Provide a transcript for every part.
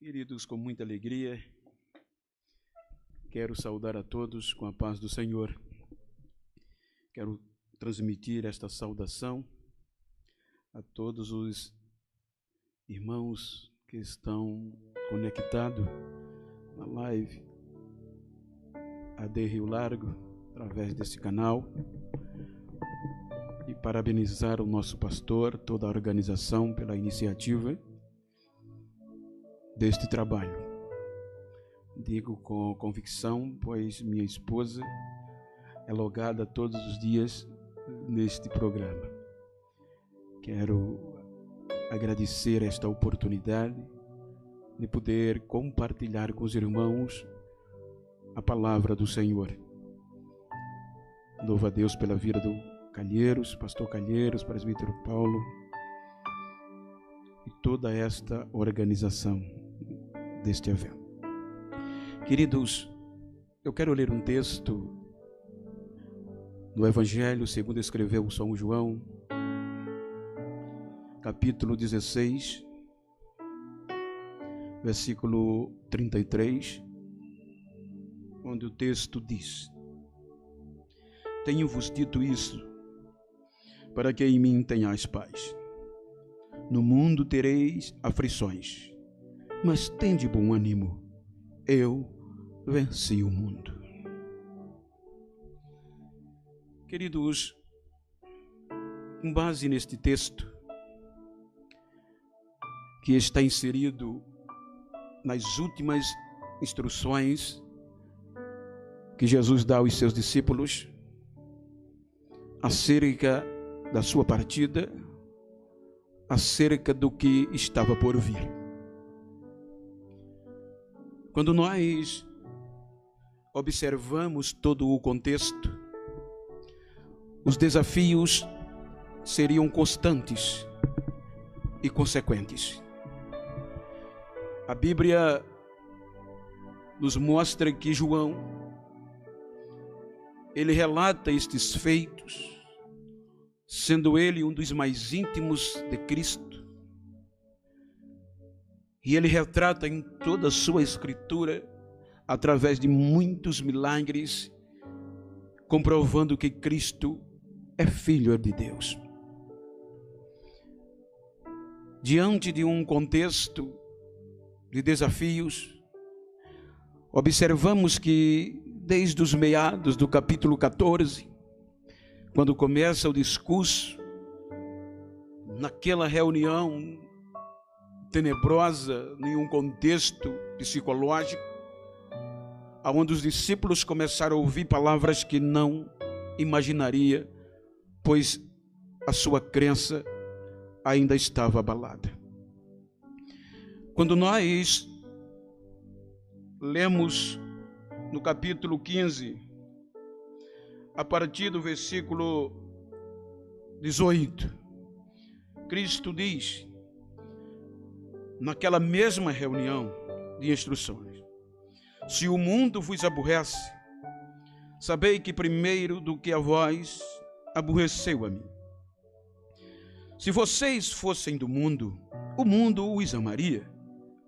Queridos, com muita alegria, quero saudar a todos com a paz do Senhor. Quero transmitir esta saudação a todos os irmãos que estão conectados na live AD Rio Largo, através desse canal, e parabenizar o nosso pastor, toda a organização pela iniciativa deste trabalho. Digo com convicção, pois minha esposa é logada todos os dias neste programa. Quero agradecer esta oportunidade de poder compartilhar com os irmãos a palavra do Senhor. Louvo a Deus pela vida do Calheiros, pastor Calheiros, presbítero Paulo e toda esta organização deste evento. Queridos, eu quero ler um texto no Evangelho segundo escreveu São João, capítulo 16, versículo 33, onde o texto diz: Tenho-vos dito isso, para que em mim tenhais paz. No mundo tereis aflições, mas tende bom ânimo, eu venci o mundo. Queridos, com base neste texto, que está inserido nas últimas instruções que Jesus dá aos seus discípulos acerca da sua partida, acerca do que estava por vir. Quando nós observamos todo o contexto, os desafios seriam constantes e consequentes. A Bíblia nos mostra que João, ele relata estes feitos, sendo ele um dos mais íntimos de Cristo. E ele retrata em toda a sua escritura, através de muitos milagres, comprovando que Cristo é Filho de Deus. Diante de um contexto de desafios, observamos que desde os meados do capítulo 14, quando começa o discurso, naquela reunião tenebrosa, em um contexto psicológico, onde os discípulos começaram a ouvir palavras que não imaginaria, pois a sua crença ainda estava abalada. Quando nós lemos no capítulo 15, a partir do versículo 18, Cristo diz, naquela mesma reunião de instruções: Se o mundo vos aborrece, sabei que primeiro do que a vós aborreceu a mim. Se vocês fossem do mundo, o mundo os amaria,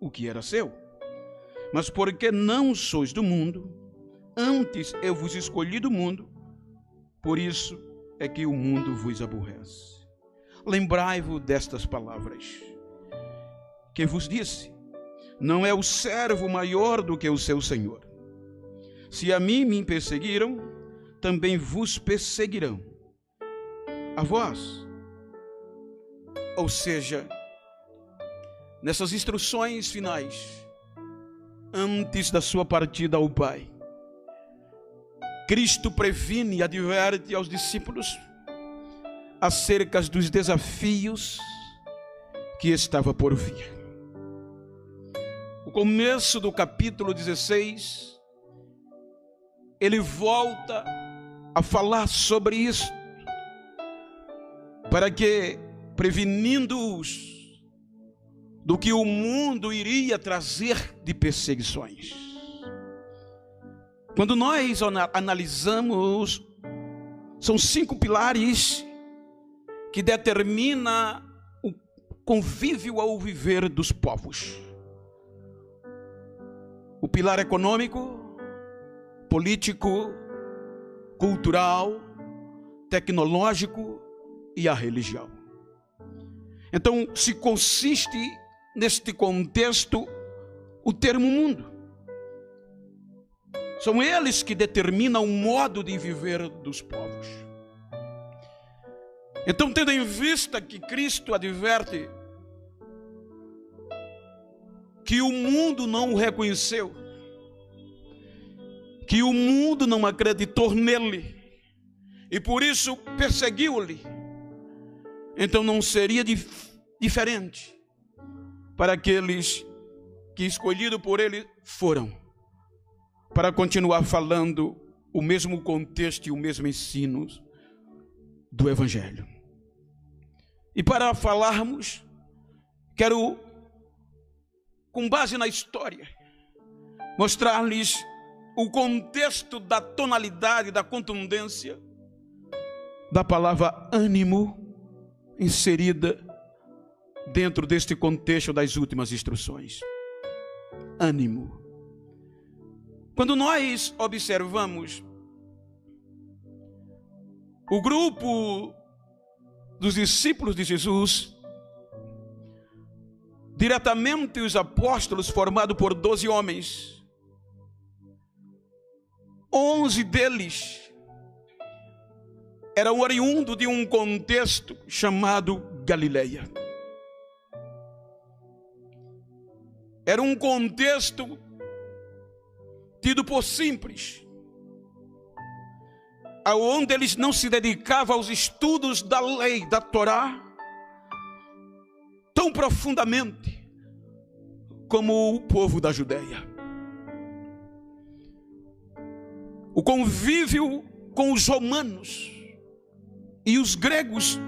o que era seu. Mas porque não sois do mundo, antes eu vos escolhi do mundo, por isso é que o mundo vos aborrece. Lembrai-vos destas palavras que vos disse: não é o servo maior do que o seu senhor. Se a mim me perseguiram, também vos perseguirão a vós. Ou seja, nessas instruções finais, antes da sua partida ao Pai, Cristo previne e adverte aos discípulos acerca dos desafios que estava por vir. O começo do capítulo 16, ele volta a falar sobre isso, para que, prevenindo-os do que o mundo iria trazer de perseguições. Quando nós analisamos, são 5 pilares que determinam o convívio ao viver dos povos. o pilar econômico, político, cultural, tecnológico e a religião. Então, se consiste neste contexto o termo mundo. São eles que determinam o modo de viver dos povos. Então, tendo em vista que Cristo adverte que o mundo não o reconheceu, que o mundo não acreditou nele, e por isso perseguiu-lhe, então não seria diferente para aqueles que, escolhidos por ele, foram para continuar falando o mesmo contexto e o mesmo ensino do Evangelho. E para falarmos, quero, com base na história, mostrar-lhes o contexto da tonalidade, da contundência da palavra ânimo inserida dentro deste contexto das últimas instruções. Ânimo. Quando nós observamos o grupo dos discípulos de Jesus, diretamente os apóstolos, formado por 12 homens, 11 deles eram oriundos de um contexto chamado Galileia. Era um contexto tido por simples, aonde eles não se dedicavam aos estudos da lei, da Torá, tão profundamente como o povo da Judeia. O convívio com os romanos e os gregos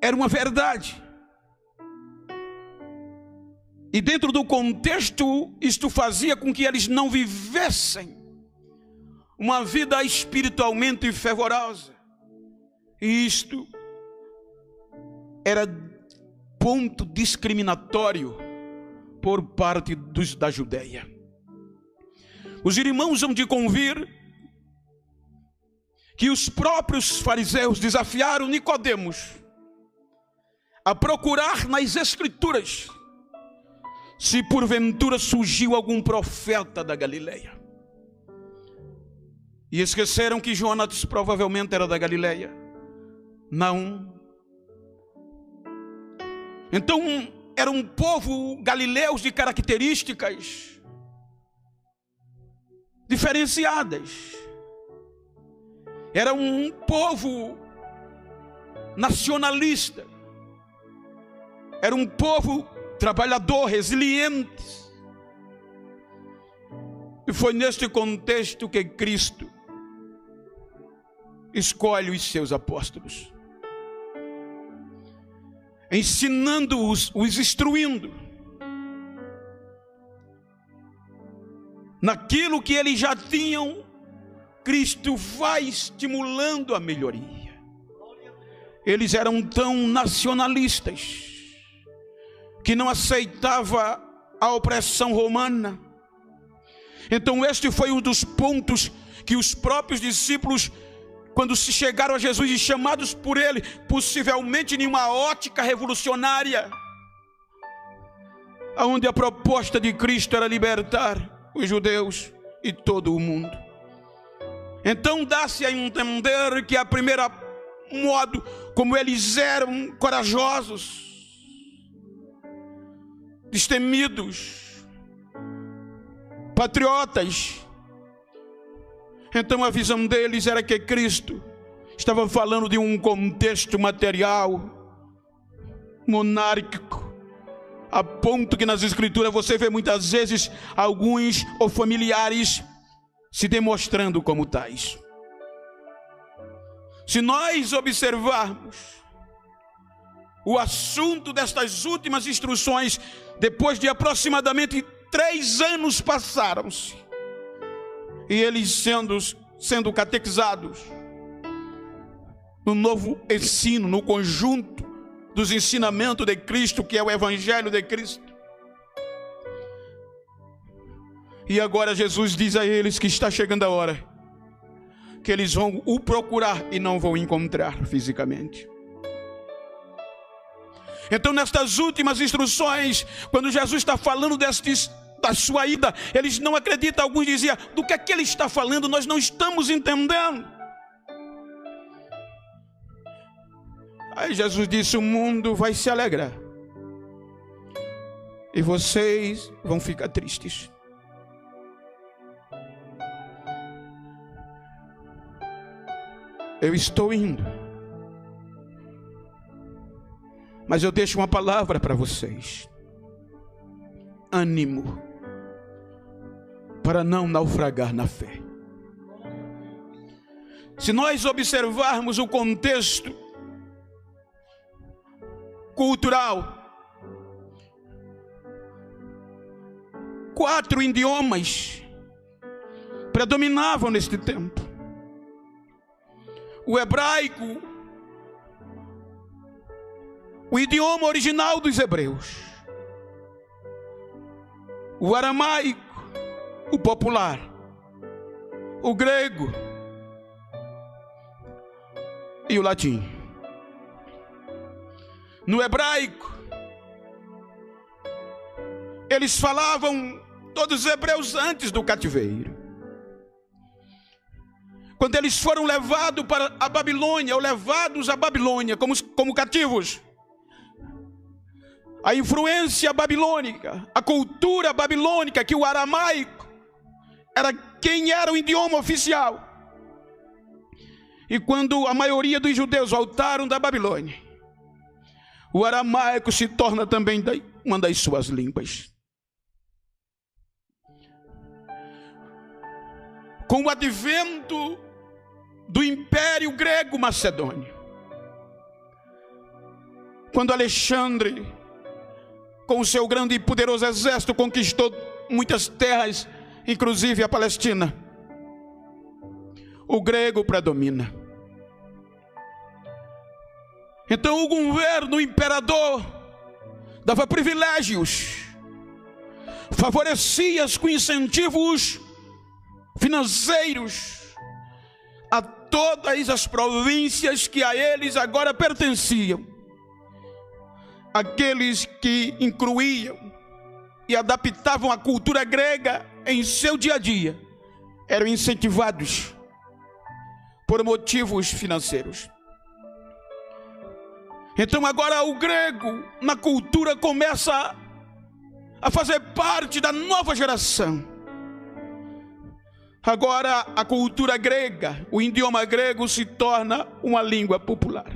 era uma verdade. E dentro do contexto, isto fazia com que eles não vivessem uma vida espiritualmente fervorosa. E isto era ponto discriminatório por parte dos da Judeia. Os irmãos hão de convir que os próprios fariseus desafiaram Nicodemos a procurar nas Escrituras se porventura surgiu algum profeta da Galileia. E esqueceram que Jonas provavelmente era da Galileia. Não. Então era um povo galileus de características diferenciadas. Era um povo nacionalista. Era um povo trabalhador, resiliente. E foi neste contexto que Cristo escolhe os seus apóstolos, ensinando-os, os instruindo naquilo que eles já tinham. Cristo vai estimulando a melhoria. Eles eram tão nacionalistas que não aceitava a opressão romana. Então este foi um dos pontos que os próprios discípulos, quando se chegaram a Jesus e chamados por ele, possivelmente em uma ótica revolucionária, onde a proposta de Cristo era libertar os judeus e todo o mundo. Então dá-se a entender que a primeira modo como eles eram corajosos, destemidos, patriotas. Então a visão deles era que Cristo estava falando de um contexto material, monárquico, a ponto que nas Escrituras você vê muitas vezes alguns ou familiares se demonstrando como tais. Se nós observarmos o assunto destas últimas instruções, depois de aproximadamente 3 anos passaram-se, e eles sendo catequizados no novo ensino, no conjunto dos ensinamentos de Cristo, que é o Evangelho de Cristo. E agora Jesus diz a eles que está chegando a hora que eles vão o procurar e não vão encontrar fisicamente. Então, nestas últimas instruções, quando Jesus está falando da sua ida, eles não acreditam. Alguns diziam: do que é que ele está falando? Nós não estamos entendendo. Aí Jesus disse: o mundo vai se alegrar e vocês vão ficar tristes. Eu estou indo, mas eu deixo uma palavra para vocês: ânimo, para não naufragar na fé. Se nós observarmos o contexto cultural, 4 idiomas predominavam neste tempo: o hebraico, o idioma original dos hebreus; o aramaico, o popular; o grego e o latim. No hebraico, eles falavam, todos os hebreus, antes do cativeiro. Quando eles foram levados para a Babilônia, ou levados à Babilônia como cativos, a influência babilônica, a cultura babilônica, que o aramaico era quem era o idioma oficial. E quando a maioria dos judeus voltaram da Babilônia, o aramaico se torna também uma das suas línguas. Com o advento do Império Grego Macedônio, quando Alexandre, com o seu grande e poderoso exército, conquistou muitas terras, inclusive a Palestina, o grego predomina. Então o governo, o imperador, dava privilégios, favorecia-os com incentivos financeiros a todas as províncias que a eles agora pertenciam. Aqueles que incluíam e adaptavam a cultura grega em seu dia a dia eram incentivados por motivos financeiros. Então agora o grego na cultura começa a fazer parte da nova geração. Agora a cultura grega, o idioma grego se torna uma língua popular.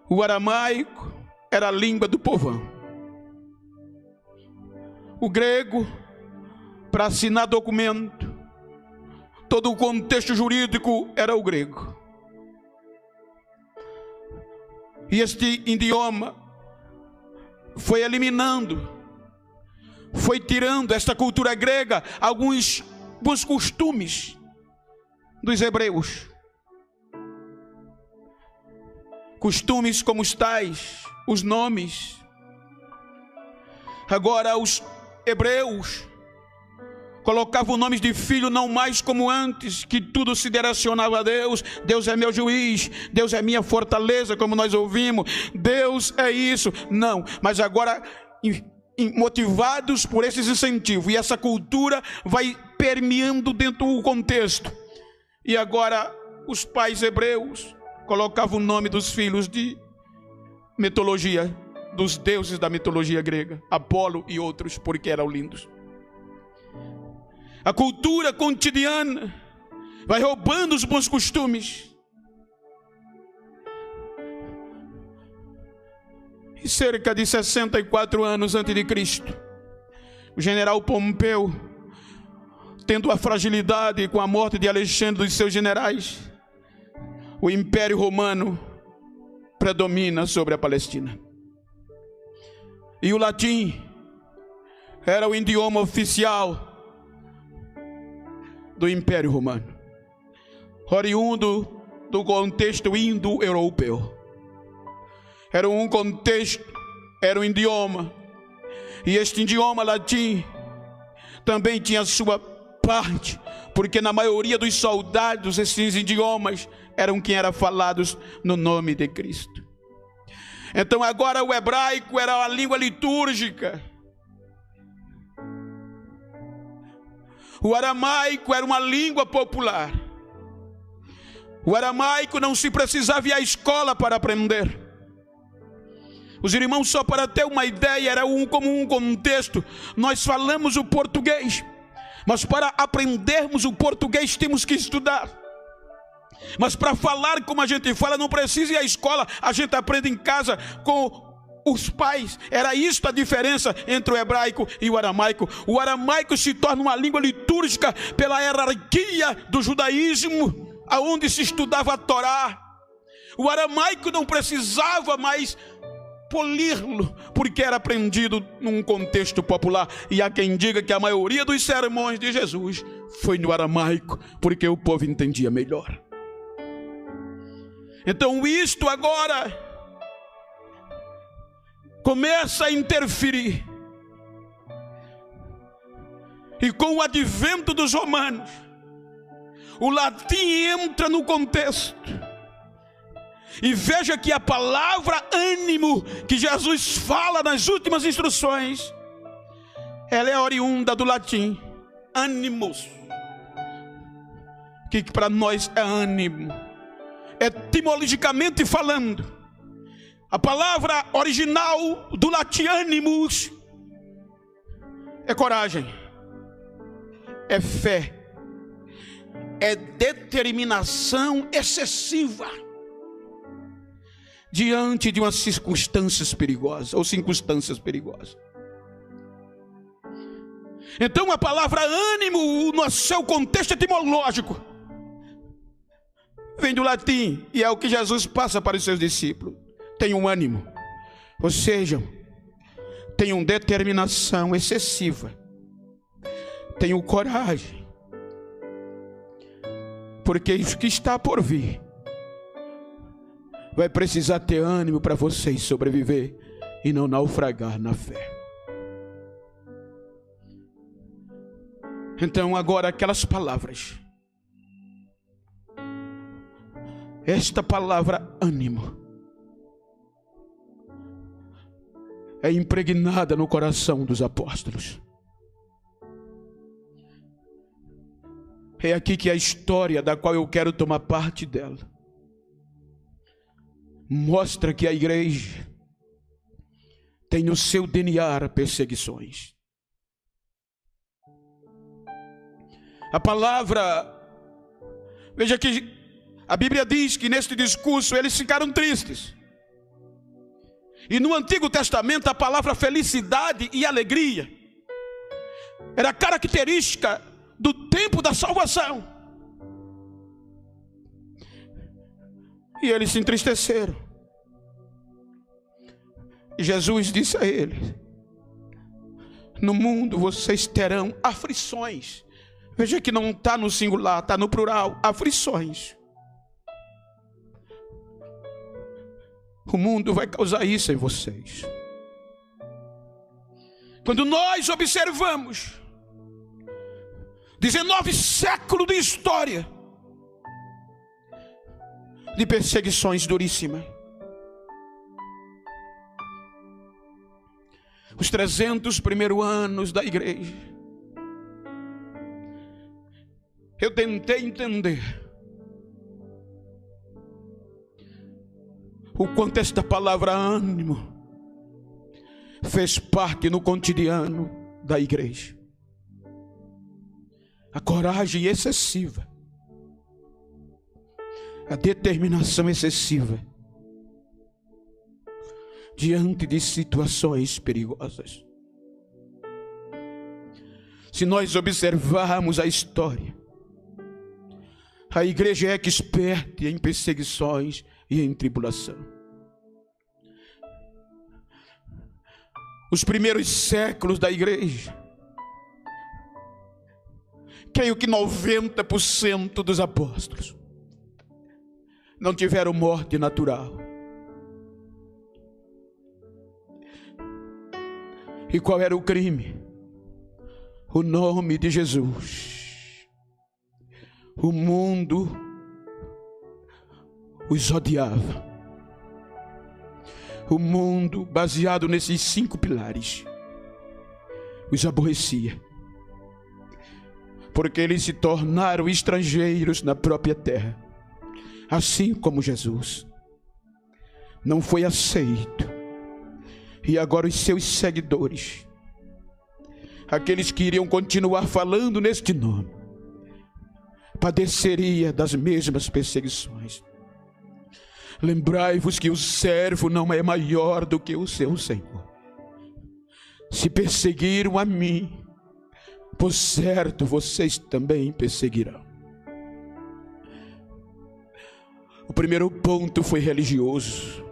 O aramaico era a língua do povão. O grego, para assinar documento, todo o contexto jurídico era o grego. E este idioma foi eliminando, foi tirando esta cultura grega alguns bons costumes dos hebreus. Costumes como os tais, os nomes. Agora os hebreus colocavam nomes de filho não mais como antes, que tudo se direcionava a Deus. Deus é meu juiz, Deus é minha fortaleza, como nós ouvimos. Deus é isso. Não, mas agora motivados por esses incentivos, e essa cultura vai permeando dentro do contexto. E agora os pais hebreus colocavam o nome dos filhos de mitologia, dos deuses da mitologia grega, Apolo e outros, porque eram lindos. A cultura cotidiana vai roubando os bons costumes. E cerca de 64 anos antes de Cristo, o general Pompeu, tendo a fragilidade com a morte de Alexandre e dos seus generais, o Império Romano predomina sobre a Palestina. E o latim era o idioma oficial do Império Romano, oriundo do contexto indo-europeu. Era um contexto, era um idioma E este idioma latim também tinha sua parte, porque na maioria dos soldados esses idiomas eram quem eram falados no nome de Cristo. Então agora o hebraico era a língua litúrgica, o aramaico era uma língua popular. O aramaico não se precisava ir à escola para aprender. Os irmãos, só para ter uma ideia, era como um contexto. Nós falamos o português, mas para aprendermos o português temos que estudar. Mas para falar como a gente fala, não precisa ir à escola, a gente aprende em casa com os pais. Era isso a diferença entre o hebraico e o aramaico. O aramaico se torna uma língua litúrgica pela hierarquia do judaísmo, aonde se estudava a Torá. O aramaico não precisava mais polir-lo, porque era aprendido num contexto popular. E há quem diga que a maioria dos sermões de Jesus foi no aramaico, porque o povo entendia melhor. Então isto agora começa a interferir. E com o advento dos romanos, o latim entra no contexto. E veja que a palavra ânimo que Jesus fala nas últimas instruções, ela é oriunda do latim, animus, que para nós é ânimo. Etimologicamente falando, a palavra original do latim animus é coragem, é fé, é determinação excessiva diante de umas circunstâncias perigosas, ou circunstâncias perigosas. Então a palavra ânimo, no seu contexto etimológico, vem do latim, e é o que Jesus passa para os seus discípulos. Tenham ânimo, ou seja, tenham determinação excessiva, tenham coragem, porque isso que está por vir vai precisar ter ânimo para vocês sobreviver e não naufragar na fé. Então agora aquelas palavras, esta palavra ânimo é impregnada no coração dos apóstolos. É aqui que a história da qual eu quero tomar parte dela mostra que a igreja tem no seu DNA perseguições. A palavra, veja que a Bíblia diz que neste discurso eles ficaram tristes. E no Antigo Testamento a palavra felicidade e alegria era característica do tempo da salvação. E eles se entristeceram. E Jesus disse a eles: no mundo vocês terão aflições. Veja que não está no singular, está no plural, aflições. O mundo vai causar isso em vocês. Quando nós observamos 19 séculos de história de perseguições duríssimas, os 300 primeiros anos da igreja, eu tentei entender o quanto esta palavra ânimo fez parte no cotidiano da igreja. A coragem excessiva, a determinação excessiva diante de situações perigosas. Se nós observarmos a história, a igreja é expert em perseguições e em tribulação. Os primeiros séculos da igreja, creio que 90% dos apóstolos não tiveram morte natural. E qual era o crime? O nome de Jesus. O mundo os odiava. O mundo, baseado nesses 5 pilares, os aborrecia, porque eles se tornaram estrangeiros na própria terra, assim como Jesus não foi aceito. E agora os seus seguidores, aqueles que iriam continuar falando neste nome, padeceria das mesmas perseguições. Lembrai-vos que o servo não é maior do que o seu Senhor. Se perseguiram a mim, por certo vocês também perseguirão. O primeiro ponto foi religioso.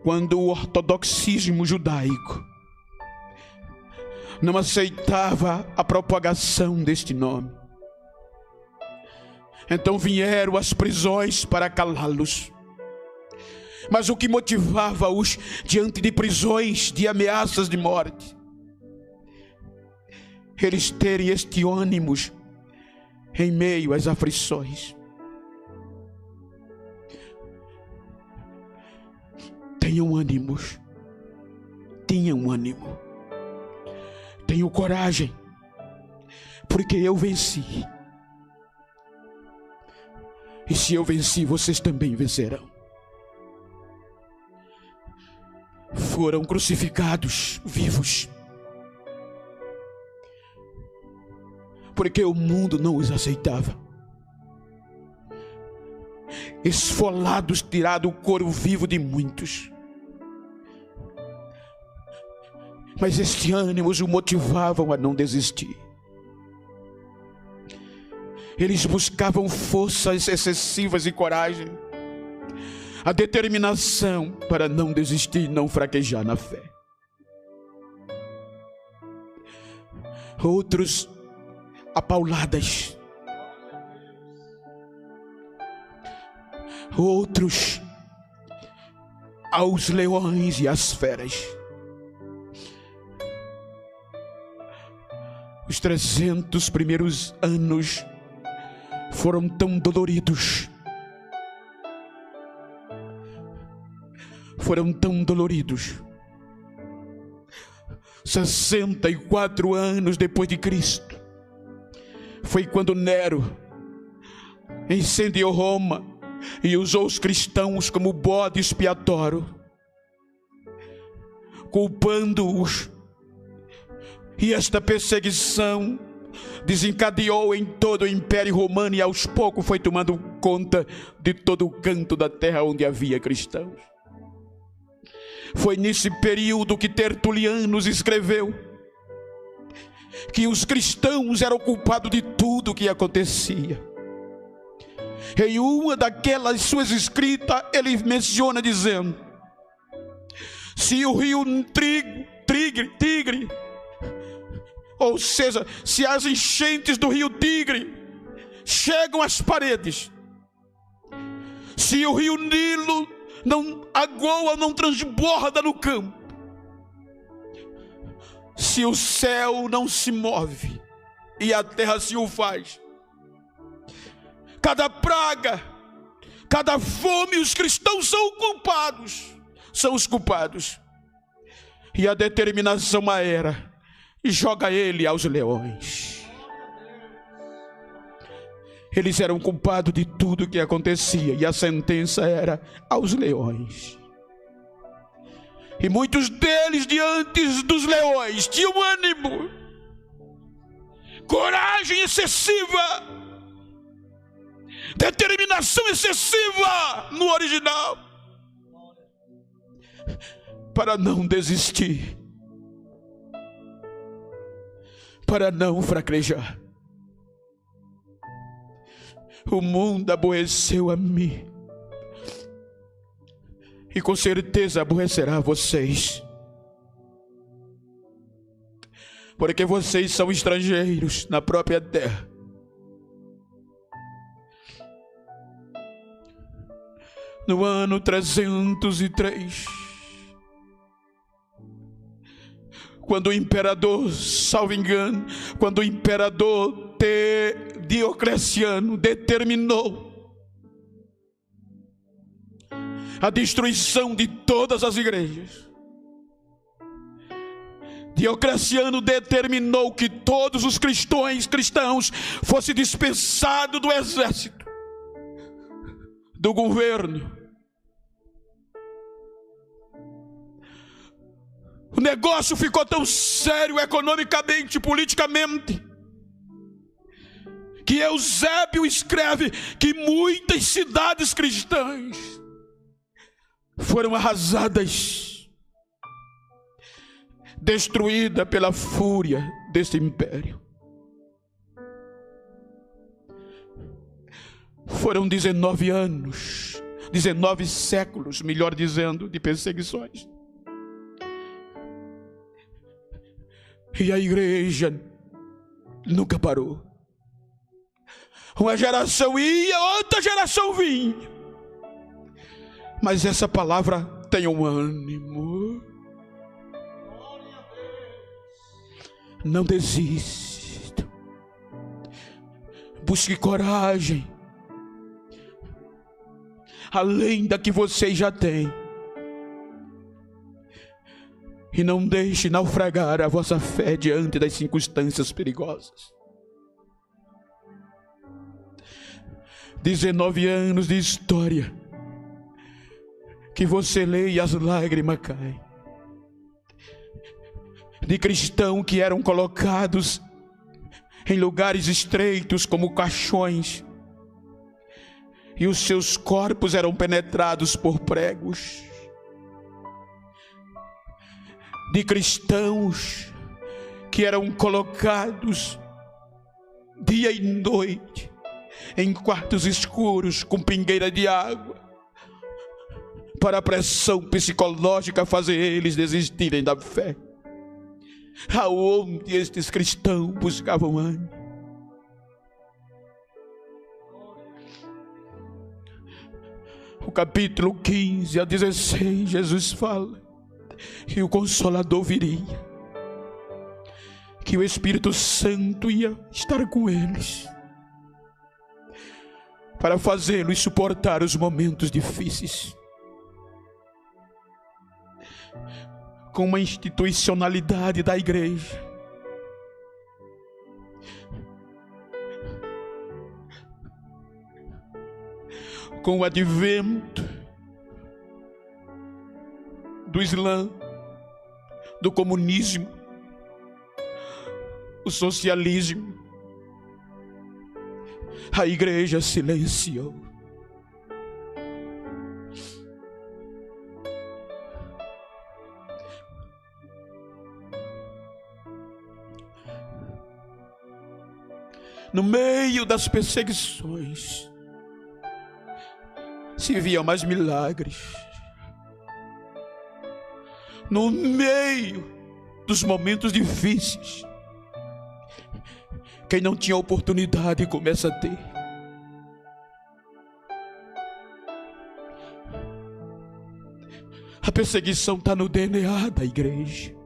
Quando o ortodoxismo judaico não aceitava a propagação deste nome, então vieram as prisões para calá-los. Mas o que motivava-os diante de prisões, de ameaças de morte? Eles terem este ânimo em meio às aflições. Tenham ânimos, tenham ânimo, tenham coragem, porque eu venci. E se eu venci, vocês também vencerão. Foram crucificados vivos, porque o mundo não os aceitava. Esfolados, tirado o couro vivo de muitos. Mas este ânimo os motivavam a não desistir. Eles buscavam forças excessivas e coragem, a determinação para não desistir e não fraquejar na fé. Outros, apauladas. Outros, aos leões e às feras. Os 300 primeiros anos foram tão doloridos. Foram tão doloridos. 64 anos depois de Cristo, foi quando Nero incendiou Roma e usou os cristãos como bode expiatório, culpando-os. E esta perseguição desencadeou em todo o Império Romano e aos poucos foi tomando conta de todo o canto da terra onde havia cristãos. Foi nesse período que Tertuliano escreveu que os cristãos eram culpados de tudo que acontecia. Em uma daquelas suas escritas, ele menciona dizendo: se o rio Tigre, ou seja, se as enchentes do rio Tigre chegam às paredes, se o rio Nilo a Goa não transborda no campo, se o céu não se move e a terra se o faz, cada praga, cada fome, os cristãos são culpados, são os culpados. E a determinação era: joga ele aos leões. Eles eram culpados de tudo que acontecia, e a sentença era aos leões. E muitos deles, diante dos leões, tinham ânimo, coragem excessiva, determinação excessiva no original, para não desistir, para não fraquejar. O mundo aborreceu a mim, e com certeza aborrecerá vocês, porque vocês são estrangeiros na própria terra. No ano 303, quando o imperador, salvo engano, quando o imperador Diocleciano determinou a destruição de todas as igrejas, Diocleciano determinou que todos os cristãos fossem dispensados do exército, do governo. O negócio ficou tão sério economicamente, politicamente, que Eusébio escreve que muitas cidades cristãs foram arrasadas, destruídas pela fúria desse império. Foram 19 anos, 19 séculos, melhor dizendo, de perseguições. E a igreja nunca parou. Uma geração ia, outra geração vinha. Mas essa palavra tem um ânimo. Não desista. Busque coragem, além da que você já tem. E não deixe naufragar a vossa fé diante das circunstâncias perigosas. 19 anos de história que você lê e as lágrimas caem. De cristãos que eram colocados em lugares estreitos como caixões, e os seus corpos eram penetrados por pregos. De cristãos que eram colocados dia e noite em quartos escuros com pingueira de água, para a pressão psicológica fazer eles desistirem da fé. Aonde estes cristãos buscavam ânimo? O capítulo 15 a 16, Jesus fala que o Consolador viria, que o Espírito Santo ia estar com eles, para fazê-los suportar os momentos difíceis, com uma institucionalidade da igreja, com o advento do Islã, do comunismo, o socialismo, a igreja silenciou. No meio das perseguições se viam mais milagres. No meio dos momentos difíceis, quem não tinha oportunidade começa a ter. A perseguição está no DNA da igreja.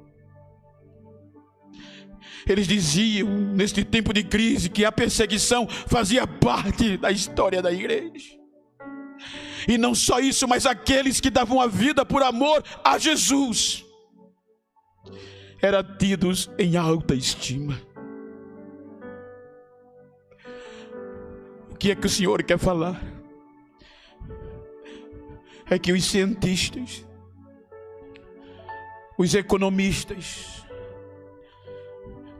Eles diziam, neste tempo de crise, que a perseguição fazia parte da história da igreja. E não só isso, mas aqueles que davam a vida por amor a Jesus eram tidos em alta estima. O que é que o Senhor quer falar? É que os cientistas, os economistas,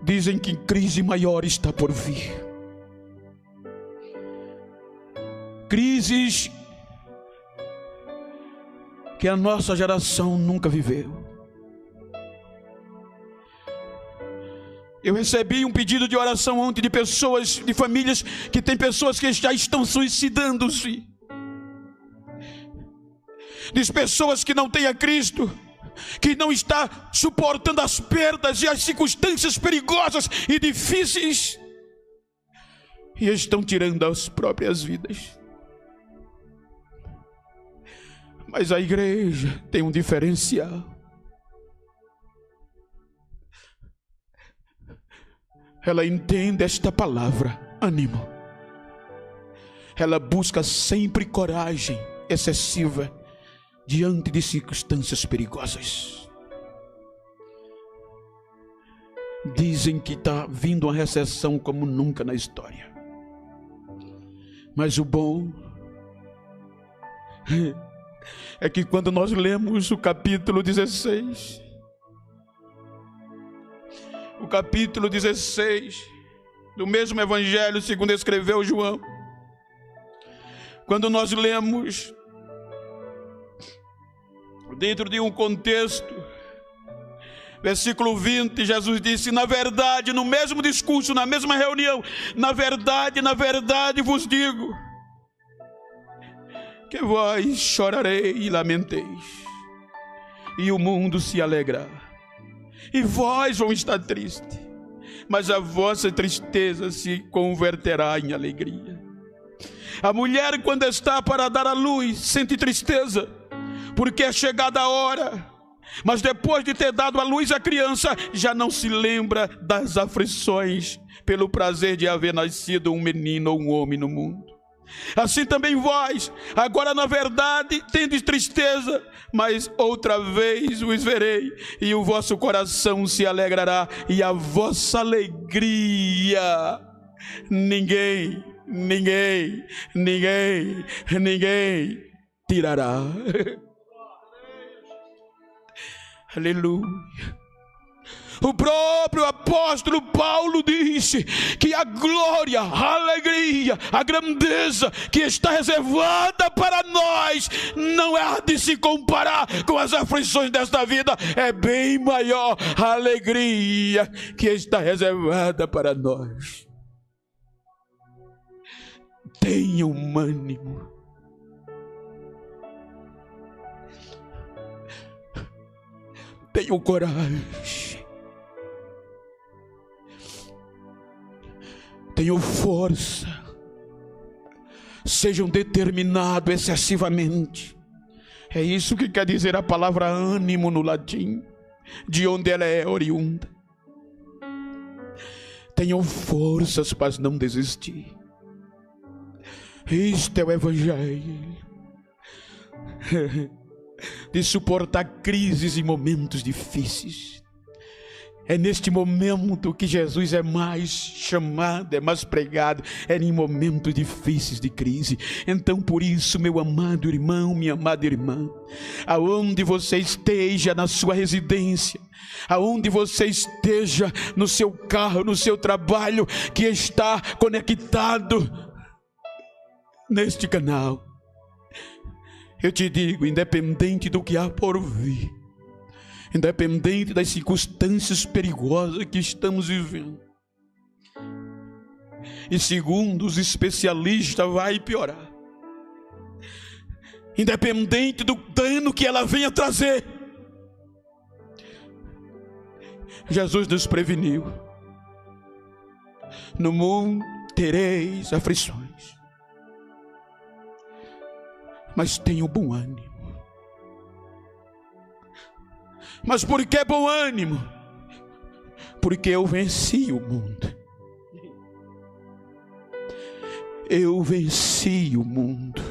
dizem que crise maior está por vir. Crises que a nossa geração nunca viveu. Eu recebi um pedido de oração ontem de pessoas, de famílias que têm pessoas que já estão suicidando-se. De pessoas que não têm a Cristo, que não está suportando as perdas e as circunstâncias perigosas e difíceis, e estão tirando as próprias vidas. Mas a igreja tem um diferencial. ela entende esta palavra, ânimo. Ela busca sempre coragem excessiva diante de circunstâncias perigosas. Dizem que está vindo uma recessão como nunca na história. Mas o bom é que quando nós lemos o capítulo 16, do mesmo evangelho segundo escreveu João, quando nós lemos dentro de um contexto, versículo 20, Jesus disse: na verdade, no mesmo discurso, na mesma reunião, na verdade vos digo, que vós chorareis e lamenteis, e o mundo se alegrará, e vós vão estar tristes, mas a vossa tristeza se converterá em alegria. A mulher, quando está para dar à luz, sente tristeza, porque é chegada a hora, mas depois de ter dado à luz a criança, já não se lembra das aflições pelo prazer de haver nascido um menino ou um homem no mundo. Assim também vós, agora na verdade tendes tristeza, mas outra vez os verei, e o vosso coração se alegrará, e a vossa alegria ninguém tirará. Aleluia. O próprio apóstolo Paulo disse que a glória, a alegria, a grandeza que está reservada para nós não há de se comparar com as aflições desta vida. É bem maior a alegria que está reservada para nós. Tenha um ânimo. Tenham coragem. Tenham força. Sejam determinados excessivamente. É isso que quer dizer a palavra ânimo no latim, de onde ela é oriunda. Tenham forças para não desistir. Este é o evangelho de suportar crises e momentos difíceis. É neste momento que Jesus é mais chamado, é mais pregado, é em momentos difíceis de crise. Então por isso, meu amado irmão, minha amada irmã, aonde você esteja na sua residência, aonde você esteja no seu carro, no seu trabalho, que está conectado neste canal, eu te digo, independente do que há por vir, independente das circunstâncias perigosas que estamos vivendo, e segundo os especialistas vai piorar, independente do dano que ela venha trazer, Jesus nos preveniu: no mundo tereis aflições, mas tenham bom ânimo. Mas por que bom ânimo? Porque eu venci o mundo. Eu venci o mundo.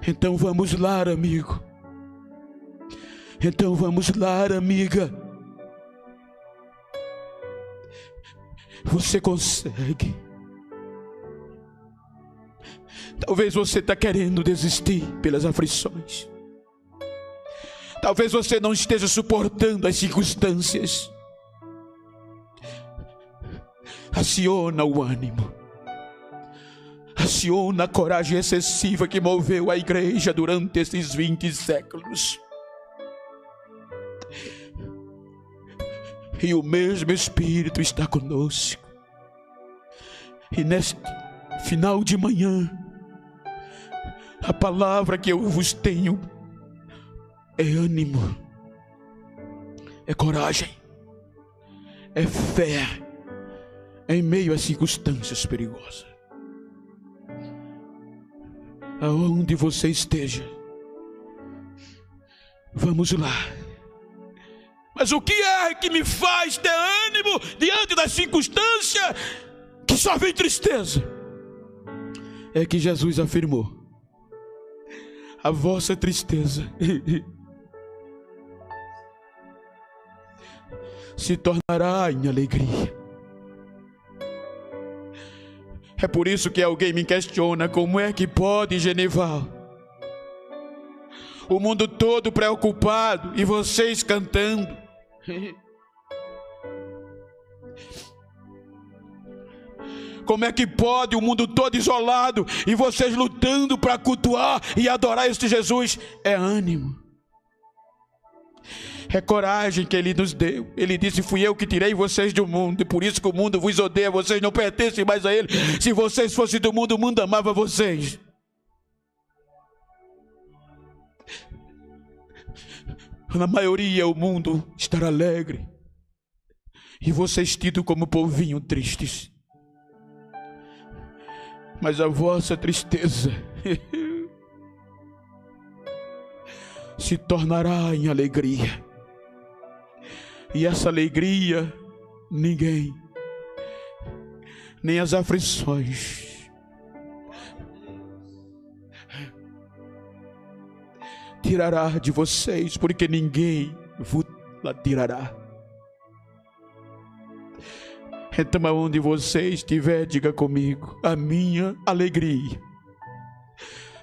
Então vamos lá, amigo. Então vamos lá, amiga. Você consegue. Talvez você está querendo desistir pelas aflições. Talvez você não esteja suportando as circunstâncias. Aciona o ânimo. Aciona a coragem excessiva que moveu a igreja durante esses 20 séculos. E o mesmo Espírito está conosco. E neste final de manhã, a palavra que eu vos tenho é ânimo, é coragem, é fé em meio às circunstâncias perigosas. Aonde você esteja, vamos lá, Mas o que é que me faz ter ânimo diante das circunstâncias que só vem tristeza? É que Jesus afirmou: a vossa tristeza se tornará em alegria. É por isso que alguém me questiona: como é que pode, Genival? O mundo todo preocupado e vocês cantando. Como é que pode o mundo todo isolado e vocês lutando para cultuar e adorar este Jesus? É ânimo, é coragem que Ele nos deu. Ele disse: fui eu que tirei vocês do mundo, e por isso que o mundo vos odeia, vocês não pertencem mais a Ele. Se vocês fossem do mundo, o mundo amava vocês. Na maioria o mundo estará alegre, e vocês tidos como povinho tristes. Mas a vossa tristeza se tornará em alegria. E essa alegria ninguém, nem as aflições, tirará de vocês, porque ninguém vos la tirará. Então, aonde você estiver, diga comigo: a minha alegria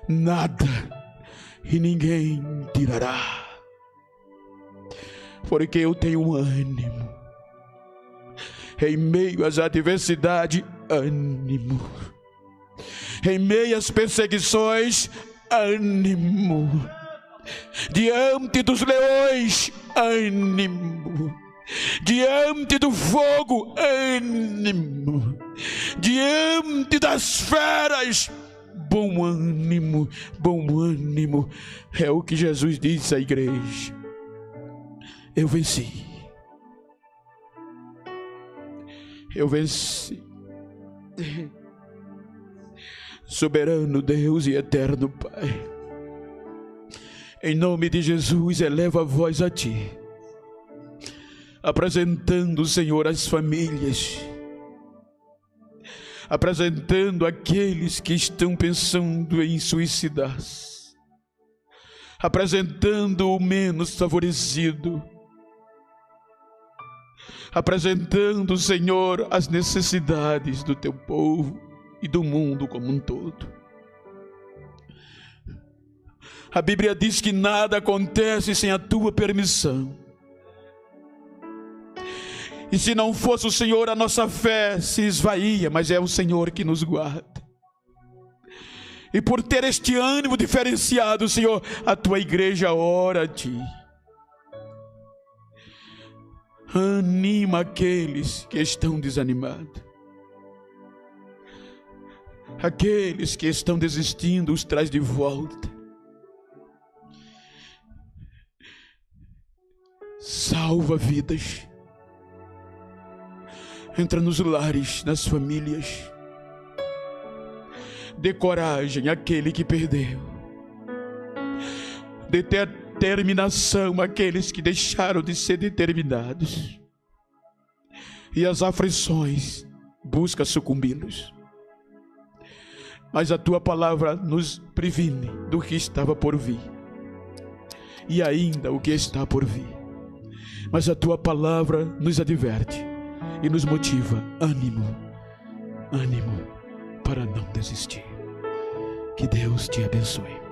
nada e ninguém tirará, porque eu tenho ânimo. Em meio às adversidades, ânimo. Em meio às perseguições, ânimo. Diante dos leões, ânimo. Diante do fogo, ânimo. Diante das feras, bom ânimo. Bom ânimo. É o que Jesus disse à igreja: eu venci. Eu venci. Soberano Deus e eterno Pai, em nome de Jesus, eleva a voz a Ti, apresentando, Senhor, as famílias, apresentando aqueles que estão pensando em suicidar-se, apresentando o menos favorecido, apresentando, Senhor, as necessidades do Teu povo e do mundo como um todo. A Bíblia diz que nada acontece sem a Tua permissão. E se não fosse o Senhor, a nossa fé se esvaía, mas é o Senhor que nos guarda. E por ter este ânimo diferenciado, Senhor, a Tua igreja ora a Ti. Anima aqueles que estão desanimados. Aqueles que estão desistindo, os traz de volta. Salva vidas. Entra nos lares, nas famílias. Dê coragem àquele que perdeu. Dê determinação àqueles que deixaram de ser determinados. E as aflições busca sucumbi-los. Mas a Tua palavra nos previne do que estava por vir. E ainda o que está por vir. Mas a Tua palavra nos adverte e nos motiva: ânimo, ânimo, para não desistir. Que Deus te abençoe.